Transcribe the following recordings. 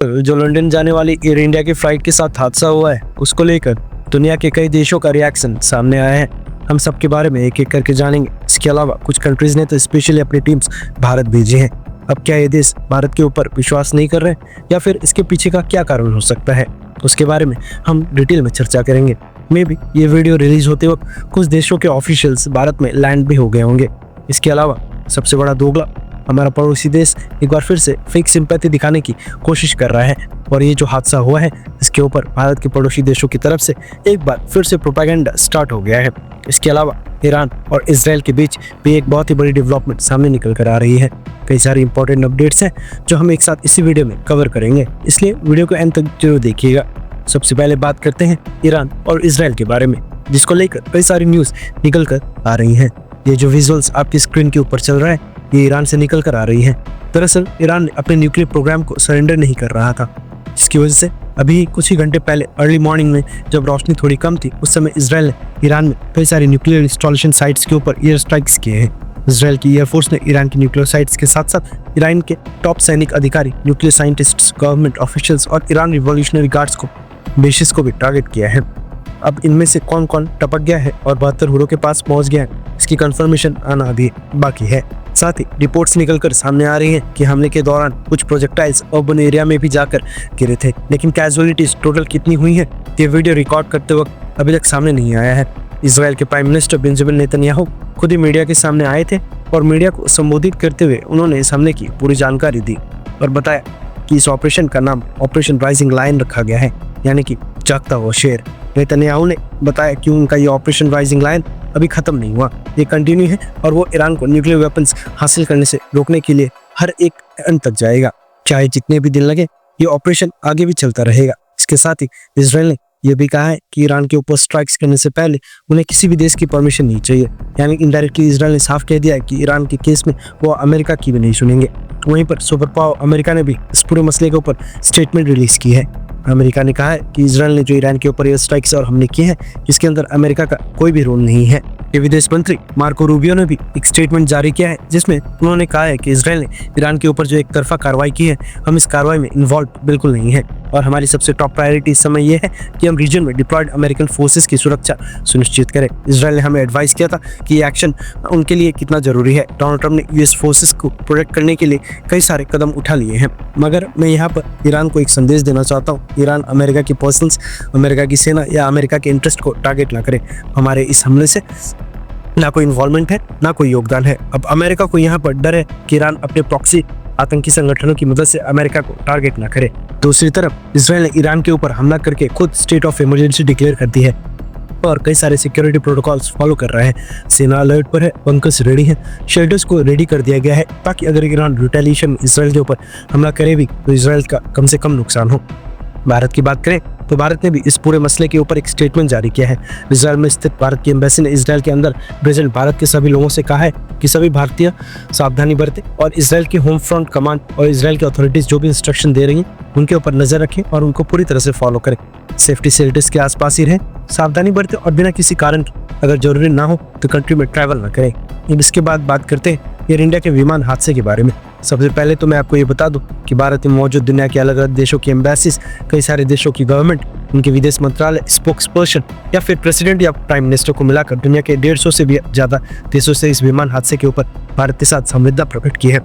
जो लंदन जाने वाली एयर इंडिया की फ्लाइट के साथ हादसा हुआ है, उसको लेकर दुनिया के कई देशों का रिएक्शन सामने आया है। हम सब के बारे में एक एक करके जानेंगे। इसके अलावा कुछ कंट्रीज ने तो स्पेशली अपनी टीम्स भारत भेजी हैं। अब क्या ये देश भारत के ऊपर विश्वास नहीं कर रहे या फिर इसके पीछे का क्या कारण हो सकता है, उसके बारे में हम डिटेल में चर्चा करेंगे। मे भी ये वीडियो रिलीज होते वक्त कुछ देशों के ऑफिशियल्स भारत में लैंड भी हो गए होंगे। इसके अलावा सबसे बड़ा दोगला हमारा पड़ोसी देश एक बार फिर से फेक सिंपैथी दिखाने की कोशिश कर रहा है और ये जो हादसा हुआ है इसके ऊपर भारत के पड़ोसी देशों की तरफ से एक बार फिर से प्रोपेगेंडा स्टार्ट हो गया है। इसके अलावा ईरान और इजराइल के बीच भी एक बहुत ही बड़ी डेवलपमेंट सामने निकल कर आ रही है। कई सारी इंपॉर्टेंट अपडेट्स हैं जो हम एक साथ इसी वीडियो में कवर करेंगे, इसलिए वीडियो को एंड तक जरूर देखिएगा। सबसे पहले बात करते हैं ईरान और इजराइल के बारे में, जिसको लेकर कई सारी न्यूज़ निकल कर आ रही हैं। ये जो विजुअल्स आपकी स्क्रीन के ऊपर चल रहा है ये ईरान से निकल कर आ रही है। दरअसल ईरान अपने न्यूक्लियर प्रोग्राम को सरेंडर नहीं कर रहा था, जिसकी वजह से अभी कुछ ही घंटे पहले अर्ली मॉर्निंग में जब रोशनी थोड़ी कम थी उस समय इजराइल ने ईरान में कई सारी न्यूक्लियर इंस्टॉलेशन साइट्स के ऊपर एयर स्ट्राइक्स किए हैं। इजराइल की एयरफोर्स ने ईरान की न्यूक्लियर साइट्स के साथ साथ ईरान के टॉप सैनिक अधिकारी, न्यूक्लियर साइंटिस्ट्स, गवर्नमेंट ऑफिशियल्स और ईरान रिवॉल्यूशनरी गार्ड्स को बेसिस को भी टारगेट किया है। अब इनमें से कौन कौन टपक गया है और 72 हुरों के पास पहुंच गया है, इसकी कंफर्मेशन आना अभी बाकी है। साथ ही रिपोर्ट्स निकलकर सामने आ रही हैं कि हमले के दौरान कुछ प्रोजेक्टाइल्स अर्बन एरिया में भी जाकर गिरे थे, लेकिन कैजुअलिटीज टोटल कितनी हुई है ये वीडियो रिकॉर्ड करते वक्त अभी तक सामने नहीं आया है। इजराइल के प्राइम मिनिस्टर बेंजामिन नेतन्याहू खुद ही मीडिया के सामने आए थे और मीडिया को संबोधित करते हुए उन्होंने इस हमले की पूरी जानकारी दी और बताया कि इस ऑपरेशन का नाम ऑपरेशन राइजिंग लायन रखा गया है, यानी कि जागता हुआ शेर। नेतन्याहू ने बताया कि उनका ये ऑपरेशन राइजिंग लायन अभी खत्म नहीं हुआ, ये कंटिन्यू है और वो ईरान को न्यूक्लियर वेपन्स हासिल करने से रोकने के लिए हर एक अंत तक जाएगा, चाहे जितने भी दिन लगे ये ऑपरेशन आगे भी चलता रहेगा। इसके साथ ही इजराइल ने यह भी कहा है कि ईरान के ऊपर स्ट्राइक्स करने से पहले उन्हें किसी भी देश की परमिशन नहीं चाहिए, यानी इनडायरेक्टली इजराइल ने साफ कह दिया है कि ईरान के केस में वो अमेरिका की भी नहीं सुनेंगे। वहीं पर सुपर पावर अमेरिका ने भी इस पूरे मसले के ऊपर स्टेटमेंट रिलीज की है। अमेरिका ने कहा है कि इजराइल ने जो ईरान के ऊपर एयर स्ट्राइक्स और हमले किए हैं जिसके अंदर अमेरिका का कोई भी रोल नहीं है। विदेश मंत्री मार्को रूबियो ने भी एक स्टेटमेंट जारी किया है जिसमें उन्होंने कहा है कि इजराइल ने ईरान के ऊपर जो एक तरफा कार्रवाई की है, हम इस कार्रवाई में इन्वॉल्व बिल्कुल नहीं है और हमारी सबसे टॉप प्रायोरिटी इस समय यह है कि हम रीजन में डिप्लॉयड अमेरिकन फोर्सेस की सुरक्षा सुनिश्चित करें। इजराइल ने हमें एडवाइस किया था कि ये एक्शन उनके लिए कितना जरूरी है। डोनाल्ड ट्रंप ने यूएस फोर्सेस को प्रोटेक्ट करने के लिए कई सारे कदम उठा लिए हैं, मगर मैं यहाँ पर ईरान को एक संदेश देना चाहता हूँ, ईरान अमेरिका की पर्सनल्स, अमेरिका की सेना या अमेरिका के इंटरेस्ट को टारगेट ना करे। हमारे इस हमले से ना कोई इन्वॉल्वमेंट है ना कोई योगदान है। अब अमेरिका को यहाँ पर डर है कि ईरान अपने प्रॉक्सी आतंकी संगठनों की मदद से अमेरिका को टारगेट ना करे। दूसरी तरफ इजराइल ने ईरान के ऊपर हमला करके खुद स्टेट ऑफ इमरजेंसी डिक्लेयर कर दी है और कई सारे सिक्योरिटी प्रोटोकॉल्स फॉलो कर रहा है। सेना अलर्ट पर है, बंकर्स रेडी है, शेल्टर्स को रेडी कर दिया गया है ताकि अगर ईरान रिटेलिएशन इसराइल के ऊपर हमला करे भी तो इसराइल का कम से कम नुकसान हो। भारत की बात करें तो भारत ने भी इस पूरे मसले के ऊपर एक स्टेटमेंट जारी किया है। इजराइल में स्थित भारत की एम्बेसी ने इजराइल के अंदर प्रेजेंट भारत के सभी लोगों से कहा है कि सभी भारतीय सावधानी बरतें और इजराइल की होम फ्रंट कमांड और इजराइल की अथॉरिटीज जो भी इंस्ट्रक्शन दे रही हैं उनके ऊपर नजर रखें और उनको पूरी तरह से फॉलो करें। सेफ्टी शेल्टर्स के आसपास ही रहें, सावधानी बरतें और बिना किसी कारण के अगर जरूरी ना हो तो कंट्री में ट्रैवल ना करें। अब इसके बाद बात करते हैं एयर इंडिया के विमान हादसे के बारे में। सबसे पहले तो मैं आपको ये बता दूं कि भारत में मौजूद दुनिया के अलग अलग देशों की एम्बेसीज, कई सारे देशों की गवर्नमेंट, उनके विदेश मंत्रालय, स्पोक्स पर्सन या फिर प्रेसिडेंट या प्राइम मिनिस्टर को मिलाकर दुनिया के 150 से भी ज्यादा देशों से इस विमान हादसे के ऊपर भारत के साथ संवेदना प्रकट की है।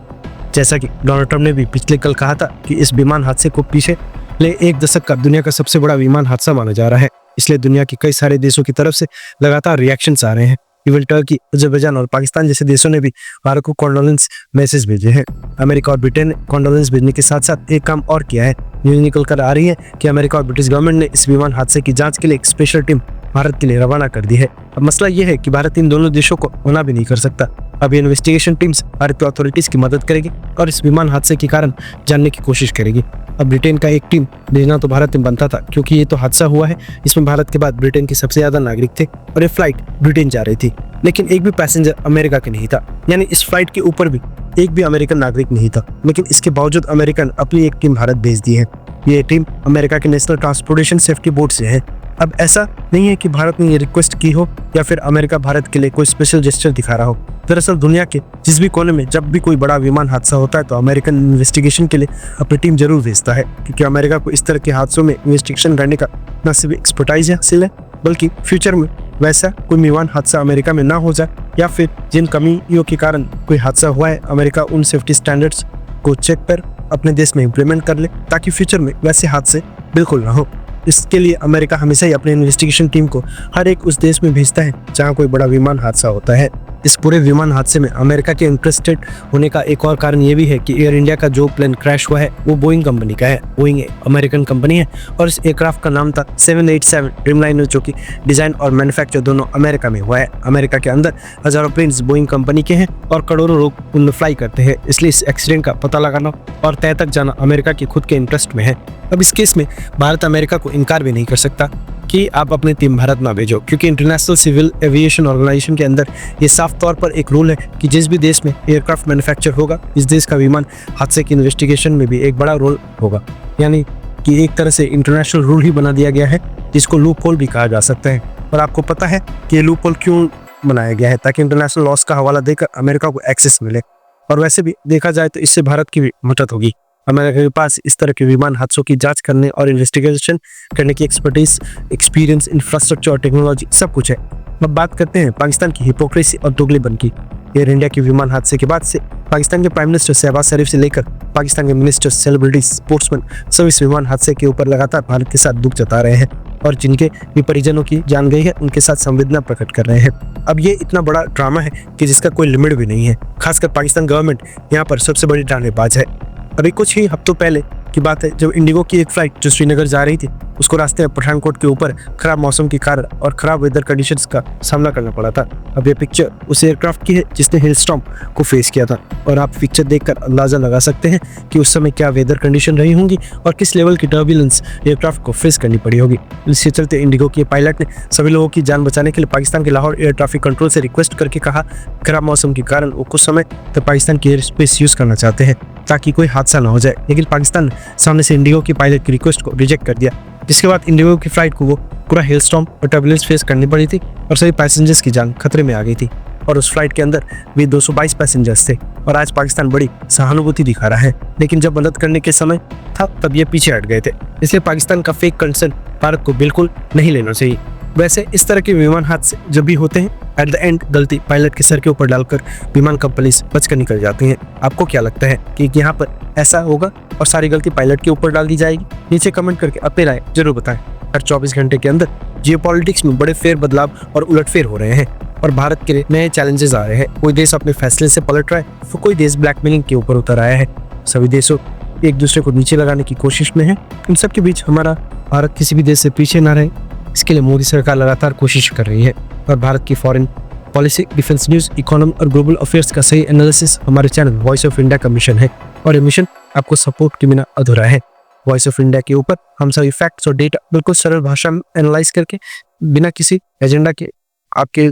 जैसा कि डोनाल्ड ट्रंप ने भी पिछले कल कहा था कि इस विमान हादसे को पीछे ले एक दशक का दुनिया का सबसे बड़ा विमान हादसा माना जा रहा है, इसलिए दुनिया के कई सारे देशों की तरफ से लगातार रिएक्शंस आ रहे हैं। इवन टर्की, अजरबैजान और पाकिस्तान जैसे देशों ने भी भारत को कॉन्डोलेंस मैसेज भेजे हैं। अमेरिका और ब्रिटेन ने कॉन्डोलेंस भेजने के साथ साथ एक काम और किया है। न्यूज़ निकल कर आ रही है कि अमेरिका और ब्रिटिश गवर्नमेंट ने इस विमान हादसे की जांच के लिए एक स्पेशल टीम भारत के लिए रवाना कर दी है। अब मसला यह है कि भारत इन दोनों देशों को मना भी नहीं कर सकता। अब ये इन्वेस्टिगेशन टीम्स भारत की अथॉरिटीज की मदद करेगी और इस विमान हादसे के कारण जानने की कोशिश करेगी। अब ब्रिटेन का एक टीम भेजना तो भारत में बनता था, क्योंकि ये तो हादसा हुआ है, इसमें भारत के बाद ब्रिटेन के सबसे ज्यादा नागरिक थे और ये फ्लाइट ब्रिटेन जा रही थी, लेकिन एक भी पैसेंजर अमेरिका के नहीं था, यानी इस फ्लाइट के ऊपर भी एक भी अमेरिकन नागरिक नहीं था। लेकिन इसके बावजूद अमेरिकन अपनी एक टीम भारत भेज दी है। ये टीम अमेरिका के नेशनल ट्रांसपोर्टेशन सेफ्टी बोर्ड से है। अब ऐसा नहीं है कि भारत ने ये रिक्वेस्ट की हो या फिर अमेरिका भारत के लिए कोई स्पेशल जेस्चर दिखा रहा हो। दरअसल दुनिया के जिस भी कोने में जब भी कोई बड़ा विमान हादसा होता है तो अमेरिकन इन्वेस्टिगेशन के लिए अपनी टीम जरूर भेजता है, क्योंकि अमेरिका को इस तरह के हादसों में इन्वेस्टिगेशन करने का न सिर्फ एक्सपर्टाइज हासिल है, बल्कि फ्यूचर में वैसा कोई विमान हादसा अमेरिका में ना हो जाए, या फिर जिन कमियों के कारण कोई हादसा हुआ है अमेरिका उन सेफ्टी स्टैंडर्ड्स को चेक कर अपने देश में इम्प्लीमेंट कर ले, ताकि फ्यूचर में वैसे हादसे बिल्कुल ना हो। इसके लिए अमेरिका हमेशा ही अपने इन्वेस्टिगेशन टीम को हर एक उस देश में भेजता है जहां कोई बड़ा विमान हादसा होता है। इस पूरे विमान हादसे में अमेरिका के इंटरेस्टेड होने का एक और कारण ये भी है कि एयर इंडिया का जो प्लेन क्रैश हुआ है वो बोइंग कंपनी का है। बोइंग अमेरिकन कंपनी है और इस एयरक्राफ्ट का नाम था 787 ड्रीमलाइनर, जो कि डिजाइन और मैन्युफैक्चर दोनों अमेरिका में हुआ है। अमेरिका के अंदर हजारों प्लेन्स बोइंग कंपनी के हैं और करोड़ों लोग उनमें फ्लाई करते हैं, इसलिए इस एक्सीडेंट का पता लगाना और तय तक जाना अमेरिका के खुद के इंटरेस्ट में है। अब इस केस में भारत अमेरिका को इनकार भी नहीं कर सकता कि आप अपनी टीम भारत ना भेजो, क्योंकि इंटरनेशनल सिविल एविएशन ऑर्गेनाइजेशन के अंदर ये साफ तौर पर एक रूल है कि जिस भी देश में एयरक्राफ्ट मैन्युफैक्चर होगा, इस देश का विमान हादसे की इन्वेस्टिगेशन में भी एक बड़ा रोल होगा। यानी कि एक तरह से इंटरनेशनल रूल ही बना दिया गया है, जिसको लूप होल भी कहा जा सकता है। और आपको पता है कि ये लूप होल क्यों बनाया गया है? ताकि इंटरनेशनल लॉस का हवाला देकर अमेरिका को एक्सेस मिले। और वैसे भी देखा जाए तो इससे भारत की भी मदद होगी। अमेरिका के पास इस तरह के विमान हादसों की जांच करने और इन्वेस्टिगेशन करने की एक्सपर्टीज, एक्सपीरियंस, इंफ्रास्ट्रक्चर और टेक्नोलॉजी सब कुछ है। अब बात करते हैं पाकिस्तान की हिपोक्रेसी और दोगलेपन की। एयर इंडिया के विमान हादसे के बाद से पाकिस्तान के प्राइम मिनिस्टर शहबाज शरीफ से लेकर पाकिस्तान के मिनिस्टर, सेलिब्रिटीज, स्पोर्ट्समैन सब इस विमान हादसे के ऊपर लगातार भारत के साथ दुख जता रहे हैं और जिनके भी परिजनों की जान गई है उनके साथ संवेदना प्रकट कर रहे हैं। अब ये इतना बड़ा ड्रामा है कि जिसका कोई लिमिट भी नहीं है। खासकर पाकिस्तान गवर्नमेंट यहाँ पर सबसे बड़ी ड्रामेबाज है। अभी कुछ ही हफ्तों पहले की बात है जब इंडिगो की एक फ्लाइट जो श्रीनगर जा रही थी, उसको रास्ते में पठानकोट के ऊपर खराब मौसम के कारण और खराब वेदर कंडीशंस का सामना करना पड़ा था। अब ये पिक्चर उस एयरक्राफ्ट की है जिसने हेलस्टॉर्म को फेस किया था और आप पिक्चर देखकर अंदाजा लगा सकते हैं कि उस समय क्या वेदर कंडीशन रही होंगी और किस लेवल की टर्बुलेंस एयरक्राफ्ट को फेस करनी पड़ी होगी। इसके चलते इंडिगो के पायलट ने सभी लोगों की जान बचाने के लिए पाकिस्तान के लाहौर एयर ट्रैफिक कंट्रोल से रिक्वेस्ट करके कहा खराब मौसम के कारण वो कुछ समय तक पाकिस्तान की एयर स्पेस यूज करना चाहते हैं ताकि कोई हादसा ना हो जाए। लेकिन पाकिस्तान ने सामने से इंडिगो की पायलट की रिक्वेस्ट को रिजेक्ट कर दिया, जिसके बाद इंडिगो की फ्लाइट को वो पूरा हेलस्टॉर्म और टर्बुलेंस फेस करनी पड़ी थी और सभी पैसेंजर्स की जान खतरे में आ गई थी। और उस फ्लाइट के अंदर भी 222 पैसेंजर्स थे और आज पाकिस्तान बड़ी सहानुभूति दिखा रहा है, लेकिन जब मदद करने के समय था तब ये पीछे हट गए थे। इसलिए पाकिस्तान का फेक कंसर्न भारत को बिल्कुल नहीं लेना चाहिए। वैसे इस तरह के विमान हादसे जब भी होते हैं, एट द एंड गलती पायलट के सर के ऊपर डालकर विमान कंपनी बचकर निकल जाती हैं। आपको क्या लगता है कि यहाँ पर ऐसा होगा और सारी गलती पायलट के ऊपर डाल दी जाएगी? नीचे कमेंट करके अपनी राय जरूर बताएं। हर 24 घंटे के अंदर जियोपॉलिटिक्स में बड़े फेर बदलाव और उलटफेर हो रहे हैं और भारत के लिए नए चैलेंजेस आ रहे हैं। कोई देश अपने फैसले से पलट रहा है तो कोई देश ब्लैकमेलिंग के ऊपर उतर आया है। सभी देशों एक दूसरे को नीचे लगाने की कोशिश में है। इन सब के बीच हमारा भारत किसी भी देश से पीछे ना रहे, इसके लिए मोदी सरकार लगातार कोशिश कर रही है। और भारत की foreign policy, defence news, economy और ग्लोबल अफेयर्स का सही एनालिसिस हमारे चैनल वॉइस ऑफ इंडिया का मिशन है और ये मिशन आपको सपोर्ट के बिना अधूरा है। वॉइस ऑफ इंडिया के ऊपर हम सभी फैक्ट्स और डेटा बिल्कुल सरल भाषा में एनालाइज करके बिना किसी एजेंडा के आपके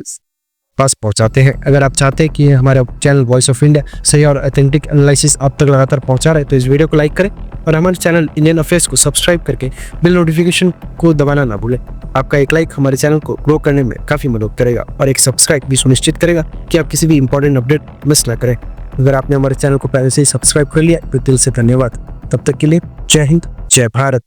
पास पहुंचाते हैं। अगर आप चाहते हैं कि हमारा चैनल वॉइस ऑफ इंडिया सही और ऑथेंटिक एनालिसिस आप तक लगातार पहुंचा रहे तो इस वीडियो को लाइक करें और हमारे चैनल इंडियन अफेयर्स को सब्सक्राइब करके बिल नोटिफिकेशन को दबाना ना भूलें। आपका एक लाइक हमारे चैनल को ग्रो करने में काफ़ी मदद करेगा और एक सब्सक्राइब भी सुनिश्चित करेगा कि आप किसी भी इंपॉर्टेंट अपडेट मिस ना करें। अगर आपने हमारे चैनल को पहले से ही सब्सक्राइब कर लिया तो दिल से धन्यवाद। तब तक के लिए जय हिंद, जय भारत।